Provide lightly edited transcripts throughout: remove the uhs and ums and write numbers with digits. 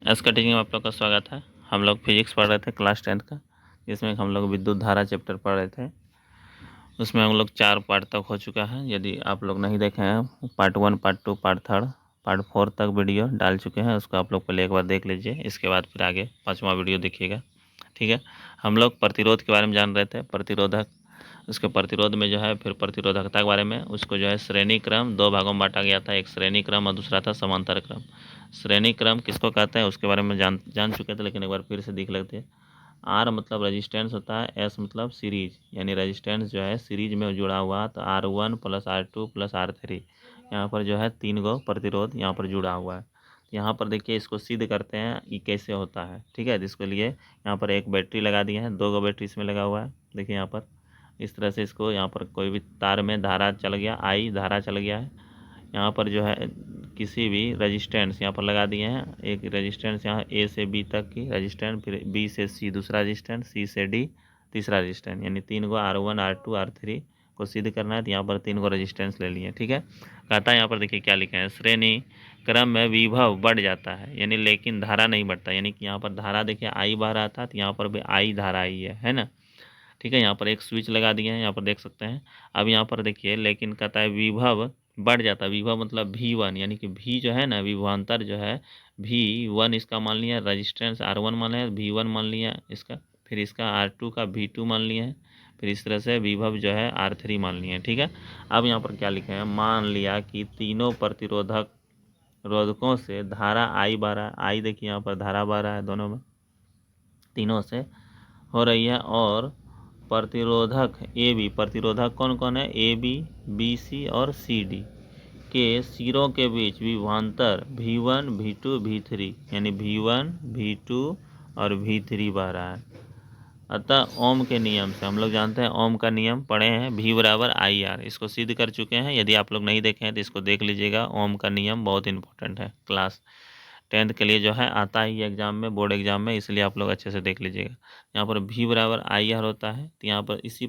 एसका teaching में आप लोग का स्वागत है। हम लोग फिजिक्स पढ़ रहे थे क्लास 10th का, जिसमें हम लोग विद्युत धारा चैप्टर पढ़ रहे थे। उसमें हम लोग 4 पार्ट तक हो चुका है। यदि आप लोग नहीं देखे हैं, पार्ट 1, पार्ट 2, पार्ट 3, पार्ट 4 तक वीडियो डाल चुके हैं। उसको आप लोग पहले एक बार देख लीजिए, इसके बाद फिर आगे 5वां वीडियो देखिएगा, ठीक है। हम लोग प्रतिरोध के बारे में जान रहे थे, प्रतिरोधक, उसके प्रतिरोध में जो है फिर प्रतिरोधकता के बारे में, उसको जो है श्रेणी क्रम 2 भागों में बांटा गया था, एक श्रेणी क्रम और दूसरा था समांतर क्रम। श्रेणी क्रम किसको कहते हैं उसके बारे में जान चुके थे, लेकिन एक बार फिर से देख लेते हैं। आर मतलब रेजिस्टेंस होता है, एस मतलब सीरीज, यानी रेजिस्टेंस जो है सीरीज में जुड़ा हुआ, तो R1 + R2 + R3, यहाँ पर जो है 3 गो प्रतिरोध यहाँ पर जुड़ा हुआ है। यहाँ पर देखिए, इसको सिद्ध करते हैं ये कैसे होता है, ठीक है। जिसके लिए यहाँ पर एक बैटरी लगा दिए हैं, 2 गो बैटरी इसमें लगा हुआ है। देखिए यहाँ पर इस तरह से इसको, यहाँ पर कोई भी तार में धारा चल गया, आई धारा चल गया है। यहाँ पर जो है किसी भी रेजिस्टेंस यहाँ पर लगा दिए हैं, एक रेजिस्टेंस यहाँ ए से बी तक की रेजिस्टेंस, फिर बी से सी दूसरा रेजिस्टेंस, सी से डी तीसरा रेजिस्टेंस, यानी 3 गो R1 R2 R3 को सिद्ध करना है। तो यहाँ पर 3 गो रेजिस्टेंस ले लिए, ठीक है। कहता है यहाँ पर देखिए क्या लिखा है, श्रेणी क्रम में विभव बढ़ जाता है, यानी लेकिन धारा नहीं बढ़ता। यानी कि यहाँ पर धारा देखिए आई बह रहा था, तो यहाँ पर भी आई धारा आई है ना, ठीक है। यहाँ पर एक स्विच लगा दिए हैं, यहाँ पर देख सकते हैं। अब यहाँ पर देखिए, लेकिन कहता है विभव बढ़ जाता है। विभव मतलब V1, यानी कि V जो है ना, विभवांतर जो है V1 इसका मान लिया, रजिस्टेंस R1 मान लिया, V1 मान लिया इसका, फिर इसका R2 का V2 मान लिया है, फिर इस तरह से विभव जो है R3 मान लिया है, ठीक है। अब यहाँ पर क्या लिखे हैं, मान लिया कि तीनों रोधकों से धारा I बह रहा है। आई देखिए यहाँ पर धारा बह रहा है, दोनों में तीनों से हो रही है। और प्रतिरोधक ए बी, प्रतिरोधक कौन कौन है, ए बी, बी सी और सी डी के सिरों के बीच विभवांतर V1 V2 V3, यानी V1 V2 और V3 बह रहा है। अतः ओम के नियम से, हम लोग जानते हैं ओम का नियम पढ़े हैं, V = IR, इसको सिद्ध कर चुके हैं। यदि आप लोग नहीं देखे हैं तो इसको देख लीजिएगा। ओम का नियम बहुत इंपॉर्टेंट है, क्लास 10th के लिए जो है आता ही एग्जाम में, बोर्ड एग्जाम में, इसलिए आप लोग अच्छे से देख लीजिएगा। यहाँ पर V = IR होता है, तो यहाँ पर इसी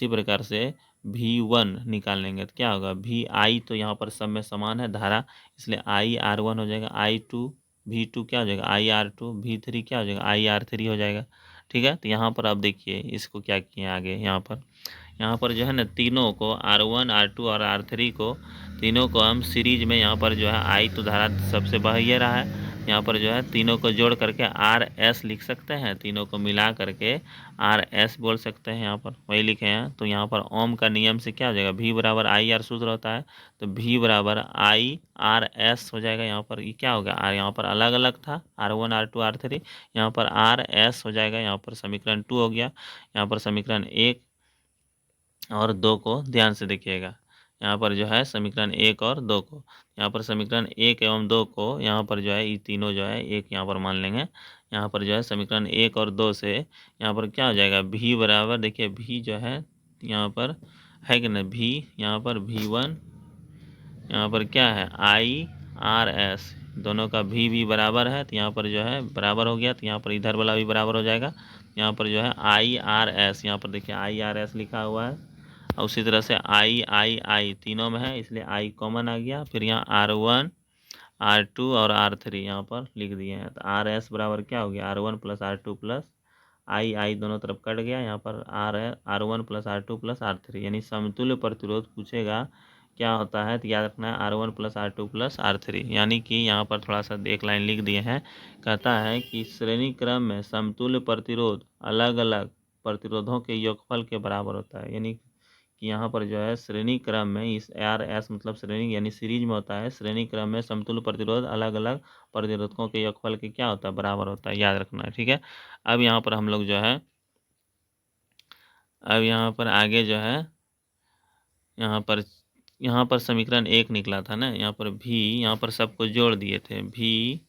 प्रकार से V1 निकाल लेंगे तो क्या होगा, VI तो यहाँ पर सब में समान है धारा, इसलिए IR1 हो जाएगा, I2 V2 क्या हो जाएगा, IR2, V3 क्या हो जाएगा, IR3 हो जाएगा, ठीक है। तो यहाँ पर आप देखिए इसको क्या किए आगे, यहाँ पर जो है ना, तीनों को R1 R2 और R3 को, तीनों को हम सीरीज में, यहाँ पर जो है आई तो धारा सबसे बह ही रहा है, यहाँ पर जो है तीनों को जोड़ करके RS लिख सकते हैं, तीनों को मिला करके RS बोल सकते हैं, यहाँ पर वही लिखे हैं। तो यहाँ पर ओम का नियम से क्या हो जाएगा, V = IR सूत्र होता है, तो V = IRS हो जाएगा। यहाँ पर ये क्या होगा, यहाँ पर अलग अलग था R1 R2 R3, यहाँ पर RS हो जाएगा। यहाँ पर समीकरण 2 हो गया। यहाँ पर समीकरण 1 और 2 को ध्यान से देखिएगा, यहाँ पर जो है समीकरण 1 और 2 को, यहाँ पर समीकरण 1 एवं 2 को, यहाँ पर जो है ये तीनों जो है एक यहाँ पर मान लेंगे। यहाँ पर जो है समीकरण 1 और 2 से यहाँ पर क्या हो जाएगा, V = देखिए V जो है यहाँ पर है कि ना, V यहाँ पर V1, यहाँ पर क्या है IRS, दोनों का V बराबर है, तो यहाँ पर जो है बराबर हो गया, तो यहाँ पर इधर वाला भी बराबर हो जाएगा। यहाँ पर जो है IRS, यहाँ पर देखिए IRS लिखा हुआ है, और उसी तरह से I तीनों में है, इसलिए I कॉमन आ गया। फिर यहाँ R1 R2 और R3 यहाँ पर लिख दिए हैं, तो RS बराबर क्या हो गया, R1 + R2 + I दोनों तरफ कट गया, यहाँ पर R1 + R2 + R3, यानी समतुल्य प्रतिरोध पूछेगा क्या होता है, तो याद रखना है R1 + R2 + R3। यानी कि यहाँ पर थोड़ा सा एक लाइन लिख दिए हैं, कहता है कि श्रेणी क्रम में समतुल्य प्रतिरोध अलग अलग प्रतिरोधों के योगफल के बराबर होता है। यानी कि यहाँ पर जो है श्रेणी क्रम में, इस RS मतलब श्रेणी यानी सीरीज में होता है, श्रेणी क्रम में समतुल्य प्रतिरोध अलग अलग प्रतिरोधकों के योगफल के क्या होता है, बराबर होता है, याद रखना है, ठीक है। अब यहाँ पर हम लोग जो है, अब यहाँ पर आगे जो है, यहाँ पर समीकरण 1 निकला था ना, यहाँ पर V, यहाँ पर सबको जोड़ दिए थे, V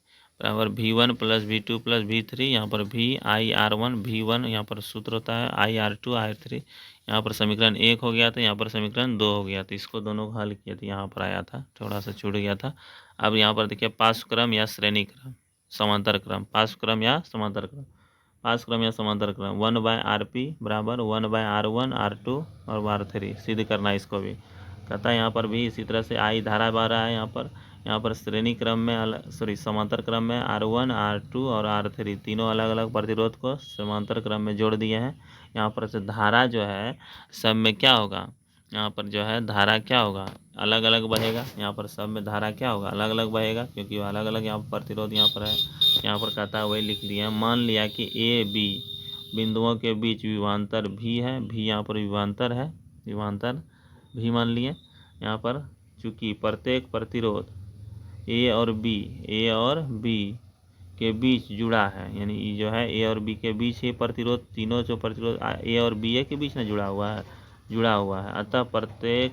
= V1 + V2 + V3, यहाँ पर V IR1 V1, यहाँ पर सूत्र होता है IR2 IR3, यहाँ पर समीकरण 1 हो गया था, यहाँ पर समीकरण 2 हो गया था, इसको दोनों को हल किया था, यहाँ पर आया था, थोड़ा सा छूट गया था। अब यहाँ पर देखिए पार्श्व क्रम या श्रेणी क्रम, समांतर क्रम, पार्श्व क्रम या समांतर क्रम, पार्श्व क्रम या समांतर क्रम 1/RP = 1/R1 R2 और R3 सिद्ध करना है। इसको भी कहता है यहाँ पर भी इसी तरह से आई धारा बह रहा है, यहाँ पर यहाँ पर श्रेणी क्रम में समांतर क्रम में R1 R2 और R3 तीनों अलग अलग प्रतिरोध को समांतर क्रम में जोड़ दिए हैं। यहाँ पर से धारा जो है सब में क्या होगा, यहाँ पर जो है धारा क्या होगा, अलग अलग बहेगा। यहाँ पर सब में धारा क्या होगा, अलग अलग बहेगा, क्योंकि अलग अलग यहाँ पर प्रतिरोध यहाँ पर है। यहाँ पर कहता है वही लिख दिया। मान लिया कि A B बिंदुओं के बीच विभवांतर भी है, भी यहाँ पर विभवांतर है, विभवांतर भी मान लिए। यहाँ पर चूंकि प्रत्येक प्रतिरोध ए और बी के बीच जुड़ा है, यानी जो है ए और बी के बीच ये प्रतिरोध, तीनों जो प्रतिरोध ए और बी के बीच में जुड़ा हुआ है, अतः प्रत्येक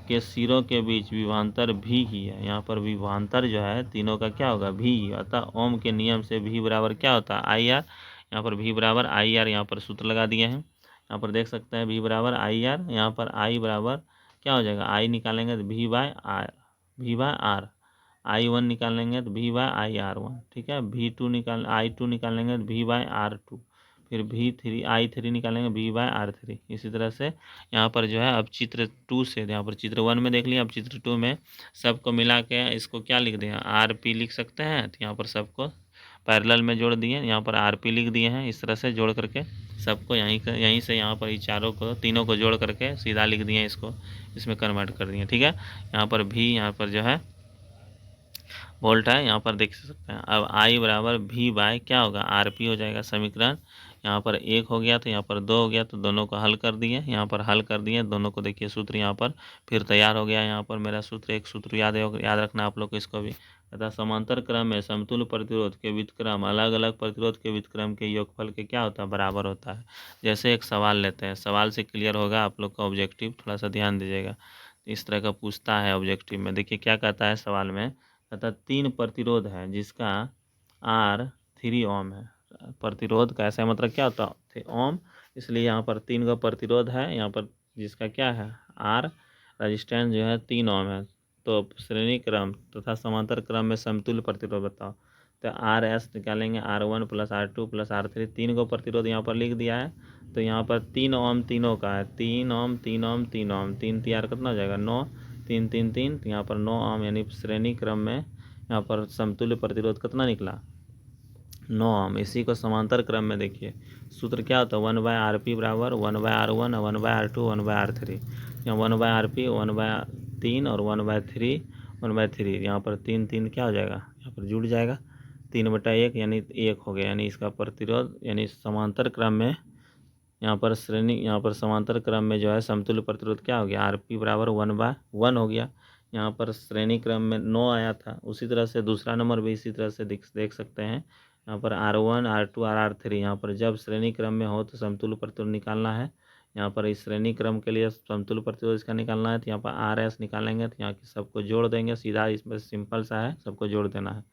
के सिरों के बीच विभवांतर भी ही है। यहाँ पर विभवांतर जो है तीनों का क्या होगा, भी। अतः ओम के नियम से भी बराबर क्या होता है, आई आर। यहाँ पर भी बराबर आई आर, यहाँ पर सूत्र लगा दिए हैं। यहाँ पर देख सकते हैं भी बराबर आई आर। यहाँ पर आई बराबर क्या हो जाएगा, आई निकालेंगे तो भी बाय आर, I1 निकालेंगे तो भी बाय IR1, ठीक है। I2 निकालेंगे तो भी बाय R2, फिर I3 निकालेंगे भी बाय R3। इसी तरह से यहाँ पर जो है अब चित्र 2 से, यहाँ पर चित्र 1 में देख लिया, अब चित्र 2 में सबको मिला के इसको क्या लिख दिया, RP लिख सकते हैं। तो यहाँ पर सबको पैरेलल में जोड़ दिए, यहाँ पर RP लिख दिए हैं। इस तरह से जोड़ करके सबको यहीं से यहाँ पर चारों को, तीनों को जोड़ करके सीधा लिख दिए, इसको इसमें कन्वर्ट कर दिए, ठीक है। यहाँ पर भी, यहाँ पर जो है वोल्ट है, यहाँ पर देख सकते हैं। अब I बराबर V बाय क्या होगा, RP हो जाएगा समीकरण। यहाँ पर 1 हो गया तो यहाँ पर 2 हो गया, तो दोनों को हल कर दिए, यहाँ पर हल कर दिए दोनों को। देखिए सूत्र यहाँ पर फिर तैयार हो गया। यहाँ पर मेरा सूत्र, एक सूत्र याद रखना आप लोग को, इसको भी। तथा समांतर क्रम में समतुल्य प्रतिरोध के व्युत्क्रम अलग अलग प्रतिरोध के व्युत्क्रम के योगफल के क्या होता है, बराबर होता है। जैसे एक सवाल लेते हैं, सवाल से क्लियर होगा आप लोग का ऑब्जेक्टिव, थोड़ा सा ध्यान दीजिएगा। इस तरह का पूछता है ऑब्जेक्टिव में। देखिए क्या कहता है सवाल में, तथा 3 प्रतिरोध है जिसका R3 ओम है। प्रतिरोध का ऐसा मतलब क्या होता है, ओम, इसलिए यहाँ पर 3 का प्रतिरोध है, यहाँ पर जिसका क्या है R, रजिस्टेंस जो है 3 ओम है। तो श्रेणी क्रम तथा समांतर क्रम में समतुल्य प्रतिरोध बताओ। तो RS निकालेंगे, R1 plus R2 plus R3, 3 को प्रतिरोध यहाँ पर लिख दिया है। तो यहाँ पर 3 ओम तीनों का है, 3 ओम 3 ओम 3 ओम, 3 तैयार कितना हो जाएगा 9, 3 3 3, तो यहाँ पर 9 ओम, यानी श्रेणी क्रम में यहाँ पर समतुल्य प्रतिरोध कितना निकला, 9 ओम। इसी को समांतर क्रम में देखिए सूत्र क्या होता है, 1/RP बराबर 1/R1, 1/R2, 1/R3। यहाँ 1/RP 1/3 और 1/3, यहाँ पर 3 3 क्या हो जाएगा, यहाँ पर जुड़ जाएगा, 3/1 यानी 1 हो गया। यानी इसका प्रतिरोध, यानी समांतर क्रम में यहाँ पर समांतर क्रम में जो है समतुल्य प्रतिरोध क्या हो गया, RP बराबर 1/1 हो गया। यहाँ पर श्रेणी क्रम में 9 आया था, उसी तरह से दूसरा नंबर भी इसी तरह से देख सकते हैं। यहाँ पर R1 R2 और R3, यहाँ पर जब श्रेणी क्रम में हो तो समतुल्य प्रतिरोध निकालना है। यहाँ पर इस श्रेणी क्रम के लिए समतुल्य प्रतिरोध इसका निकालना है, तो यहाँ पर RS निकालेंगे, तो यहाँ की सबको जोड़ देंगे सीधा, इसमें सिंपल सा है, सबको जोड़ देना है।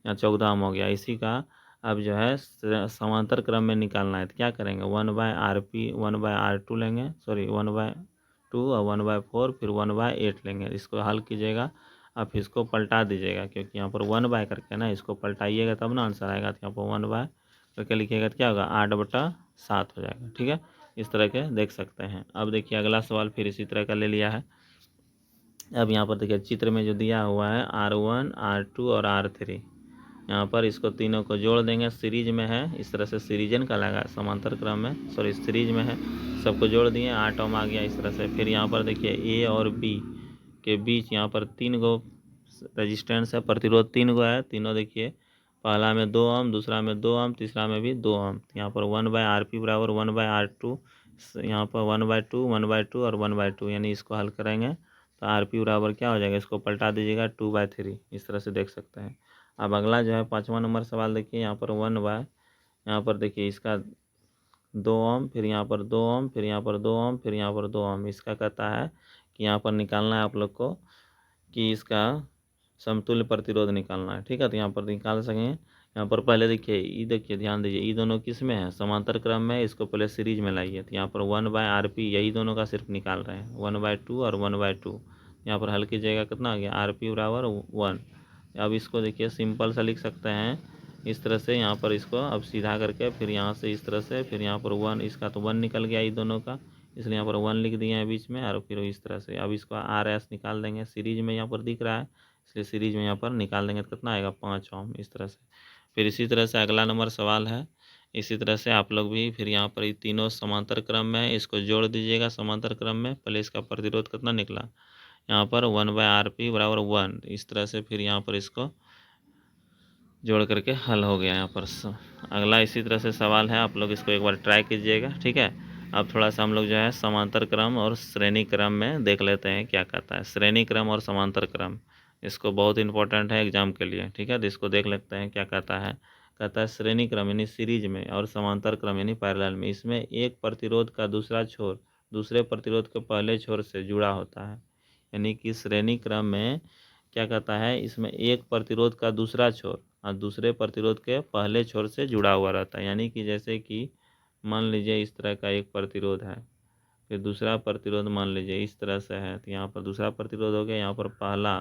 यहाँ 14 हो गया। इसी का अब जो है समांतर क्रम में निकालना है, तो क्या करेंगे, 1/RP 1/R2 लेंगे, सॉरी 1/2 और 1/4, फिर 1/8 लेंगे। इसको हल कीजिएगा, आप इसको पलटा दीजिएगा, क्योंकि यहाँ पर 1 करके ना इसको पलटाइएगा तब ना आंसर आएगा। तो यहाँ पर 1 करके लिखिएगा तो क्या होगा, 8/7 हो जाएगा, ठीक है। इस तरह के देख सकते हैं। अब देखिए अगला सवाल फिर इसी तरह का ले लिया है। अब यहाँ पर देखिए चित्र में जो दिया हुआ है R1 R2 और R3, यहाँ पर इसको तीनों को जोड़ देंगे, सीरीज में है, इस तरह से सीरीजन का लगा, समांतर क्रम में, सॉरी सीरीज में है, सबको जोड़ दिए, 8 ओम आ गया इस तरह से। फिर यहाँ पर देखिए ए और बी के बीच यहाँ पर 3 गो रजिस्टेंस है, प्रतिरोध 3 गो है, तीनों देखिए, पहला में 2 ओम, दूसरा में 2 ओम, तीसरा में भी 2 ओम। यहाँ पर 1/RP बराबर 1/R2, यहाँ पर 1/2 1/2 और 1/2, यानी इसको हल करेंगे तो RP बराबर क्या हो जाएगा, इसको पलटा दीजिएगा 2/3, इस तरह से देख सकते हैं। अब अगला जो है 5वां नंबर सवाल देखिए, यहाँ पर 1/, यहाँ पर देखिए इसका 2 ओम, फिर यहाँ पर 2 ओम, फिर यहाँ पर 2 ओम, फिर यहाँ पर 2 ओम। इसका कहता है कि यहाँ पर निकालना है आप लोग को कि इसका समतुल्य प्रतिरोध निकालना है, ठीक है। तो यहाँ पर निकाल सकें। यहाँ पर पहले देखिए देखिए ध्यान दीजिए, ये दोनों किस में है, समांतर क्रम में, इसको पहले सीरीज में लाइए। तो यहाँ पर 1/RP यही दोनों का सिर्फ निकाल रहे हैं, 1/2 और 1/2। यहाँ पर हल कीजिएगा कितना आ गया, RP बराबर 1। अब इसको देखिए सिंपल सा लिख सकते हैं इस तरह से। यहाँ पर इसको अब सीधा करके फिर यहाँ से इस तरह से, फिर यहाँ पर 1, इसका तो 1 निकल गया ये दोनों का, इसलिए यहाँ पर 1 लिख दिए हैं बीच में, और फिर इस तरह से। अब इसको RS निकाल देंगे, सीरीज में यहाँ पर दिख रहा है, इसलिए सीरीज में यहाँ पर निकाल देंगे तो कितना आएगा 5 ओम, इस तरह से। फिर इसी तरह से अगला नंबर सवाल है, इसी तरह से आप लोग भी फिर यहाँ पर ये तीनों समांतर क्रम में है, इसको जोड़ दीजिएगा समांतर क्रम में। पहले इसका प्रतिरोध कितना निकला, यहाँ पर 1/RP बराबर 1, इस तरह से फिर यहाँ पर इसको जोड़ करके हल हो गया यहाँ पर। अगला इसी तरह से सवाल है, आप लोग इसको एक बार ट्राई कीजिएगा, ठीक है। अब थोड़ा सा हम लोग जो है समांतर क्रम और श्रेणी क्रम में देख लेते हैं क्या कहता है। श्रेणी क्रम और समांतर क्रम, इसको बहुत इंपॉर्टेंट है एग्जाम के लिए, ठीक है। तो इसको देख लेते हैं क्या कहता है। कहता है श्रेणी क्रम यानी सीरीज में और समांतर क्रम यानी पैरेलल में, इसमें एक प्रतिरोध का दूसरा छोर दूसरे प्रतिरोध के पहले छोर से जुड़ा होता है। यानी कि श्रेणी क्रम में क्या कहता है, इसमें एक प्रतिरोध का दूसरा छोर और दूसरे प्रतिरोध के पहले छोर से जुड़ा हुआ रहता है। यानी कि जैसे कि मान लीजिए इस तरह का एक प्रतिरोध है, फिर दूसरा प्रतिरोध मान लीजिए इस तरह से है, तो यहाँ पर दूसरा प्रतिरोध हो गया, यहाँ पर पहला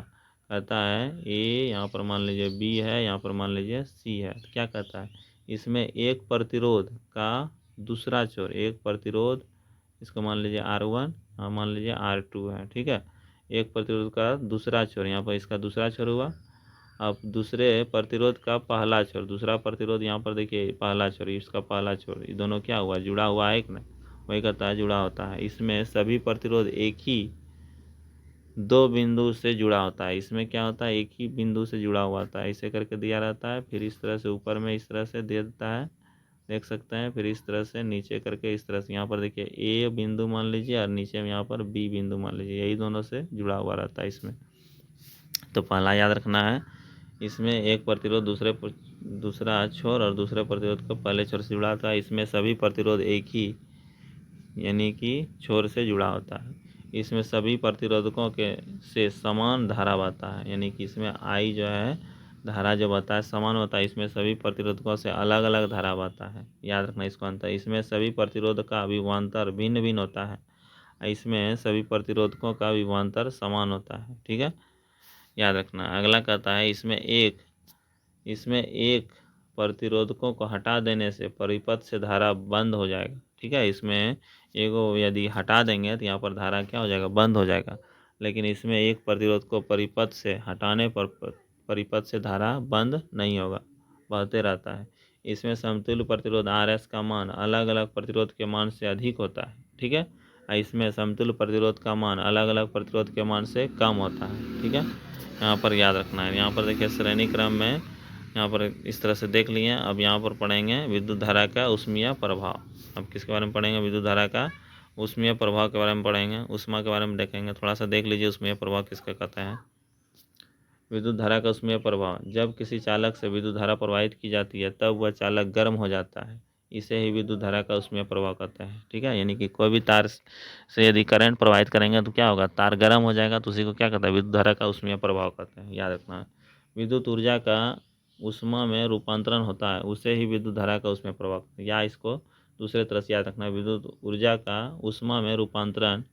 कहता है ए, यहाँ पर मान लीजिए बी है, यहाँ पर मान लीजिए सी है। तो क्या कहता है, इसमें एक प्रतिरोध का दूसरा छोर, एक प्रतिरोध इसको मान लीजिए R1 और मान लीजिए R2 है, ठीक है। एक प्रतिरोध का दूसरा छोर, यहाँ पर इसका दूसरा छोर हुआ। अब दूसरे प्रतिरोध का पहला छोर, दूसरा प्रतिरोध यहाँ पर देखिए पहला छोर, इसका पहला छोर, ये दोनों क्या हुआ, जुड़ा हुआ है एक ना, वही कहता है जुड़ा होता है। इसमें सभी प्रतिरोध एक ही दो बिंदु से जुड़ा होता है। इसमें क्या होता है, एक ही बिंदु से जुड़ा हुआ होता है, ऐसे करके दिया रहता है। फिर इस तरह से ऊपर में इस तरह से दे देता है, देख सकते हैं। फिर इस तरह से नीचे करके इस तरह से, यहाँ पर देखिए ए बिंदु मान लीजिए और नीचे में यहाँ पर बी बिंदु मान लीजिए, यही दोनों से जुड़ा हुआ रहता है इसमें। तो पहला याद रखना है, इसमें एक प्रतिरोध दूसरा छोर और दूसरे प्रतिरोध को पहले छोर से जुड़ा होता है। इसमें सभी प्रतिरोध एक ही यानी कि छोर से जुड़ा होता है। इसमें सभी प्रतिरोधकों के से समान धारा बहता है, यानी कि इसमें आई जो है धारा जो बहता है समान होता है। इसमें सभी प्रतिरोधकों से अलग अलग धारा बहता है, याद रखना इसको अंतर। इसमें सभी प्रतिरोध का विभवांतर भिन्न भिन्न होता है, इसमें सभी प्रतिरोधकों का विभवांतर समान होता है, ठीक है, याद रखना। अगला कहता है इसमें एक प्रतिरोधकों को हटा देने से परिपथ से धारा बंद हो जाएगा, ठीक है। इसमें एगो यदि हटा देंगे तो यहाँ पर धारा क्या हो जाएगा, बंद हो जाएगा। लेकिन इसमें एक प्रतिरोध को परिपथ से हटाने पर परिपथ से धारा बंद नहीं होगा, बहते रहता है। इसमें समतुल्य प्रतिरोध RS का मान अलग अलग प्रतिरोध के मान से अधिक होता है, ठीक है। इसमें समतुल्य प्रतिरोध का मान अलग अलग प्रतिरोध के मान से कम होता है, ठीक है। यहाँ पर याद रखना है। यहाँ पर देखिए श्रेणी क्रम में यहाँ पर इस तरह से देख लिए। अब यहाँ पर पढ़ेंगे विद्युत धारा का ऊष्मीय प्रभाव। अब किसके बारे में पढ़ेंगे, विद्युत धारा का ऊष्मीय प्रभाव के बारे में पढ़ेंगे, ऊष्मा के बारे में देखेंगे। थोड़ा सा देख लीजिए ऊष्मीय प्रभाव किसका कहते हैं। विद्युत धारा का ऊष्मीय प्रभाव, जब किसी चालक से विद्युत धारा प्रवाहित की जाती है तब वह चालक गर्म हो जाता है, इसे ही विद्युत धारा का ऊष्मीय प्रभाव कहते हैं, ठीक है। यानी कि कोई भी तार से यदि करंट प्रवाहित करेंगे तो क्या होगा, तार गर्म हो जाएगा, तो उसी को क्या कहता है, विद्युत धारा का ऊष्मीय प्रभाव कहते हैं, याद रखना। विद्युत ऊर्जा का ऊष्मा में रूपांतरण होता है, उसे ही विद्युत धारा का ऊष्मीय प्रभाव कहते हैं। या इसको दूसरे तरह से याद रखना, विद्युत ऊर्जा का ऊष्मा में रूपांतरण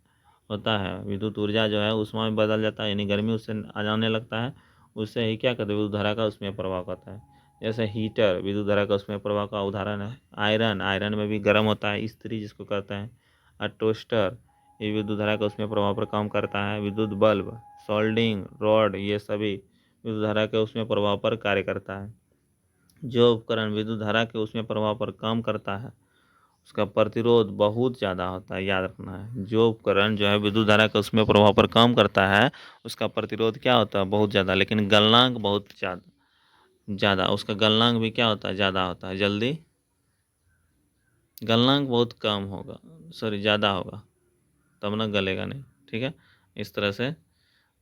होता है, विद्युत ऊर्जा जो है ऊष्मा में बदल जाता है, यानी गर्मी उससे आ जाने लगता है, उससे ही क्या कहते हैं, विद्युत धारा का ऊष्मीय प्रभाव कहता है। जैसे हीटर विद्युत धारा का ऊष्मीय प्रभाव का उदाहरण है। आयरन में भी गर्म होता है, इस्त्री जिसको कहते हैं। और टोस्टर ये विद्युत धारा का ऊष्मीय प्रभाव पर काम करता है। विद्युत बल्ब, सोल्डिंग रॉड, ये सभी विद्युत धारा के ऊष्मीय प्रभाव पर कार्य करता है। जो उपकरण विद्युत धारा के ऊष्मीय प्रभाव पर काम करता है उसका प्रतिरोध बहुत ज़्यादा होता है, याद रखना है। जो उपकरण जो है विद्युत धारा का उसमें प्रभाव पर काम करता है उसका प्रतिरोध क्या होता है, बहुत ज़्यादा, लेकिन गलनांक बहुत ज़्यादा उसका गलनांक भी क्या होता है, ज़्यादा होता है। जल्दी गलनांक बहुत कम होगा, सॉरी ज़्यादा होगा, तब ना गलेगा नहीं, ठीक है। इस तरह से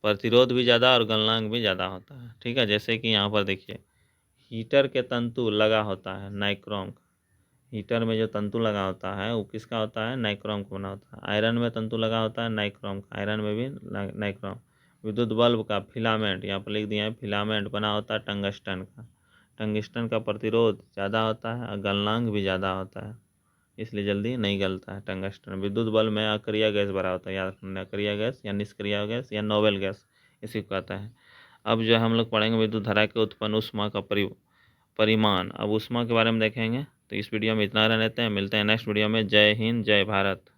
प्रतिरोध भी ज़्यादा और गलनांक भी ज़्यादा होता है, ठीक है। जैसे कि यहाँ पर देखिए हीटर के तंतु लगा होता है नाइक्रोम का, हीटर में जो तंतु लगा होता है वो किसका होता है, नाइक्रोम का बना होता है। आयरन में तंतु लगा होता है नाइक्रोम का, आयरन में भी नाइक्रोम। विद्युत बल्ब का फिलामेंट, यहाँ पर लिख दिया है फिलामेंट, बना होता है टंगस्टन का। टंगस्टन का प्रतिरोध ज़्यादा होता है और गलनांक भी ज़्यादा होता है, इसलिए जल्दी नहीं गलता है टंगस्टन। विद्युत बल्ब में अक्रिय गैस भरा होता है, याद रखना, अक्रिय गैस या निष्क्रिय गैस या नोबेल गैस इसी को कहता है। अब जो हम लोग पढ़ेंगे विद्युत धारा के उत्पन्न ऊष्मा का परिमाण। अब ऊष्मा के बारे में देखेंगे। तो इस वीडियो में इतना रहने देते हैं, मिलते हैं नेक्स्ट वीडियो में। जय हिंद, जय भारत।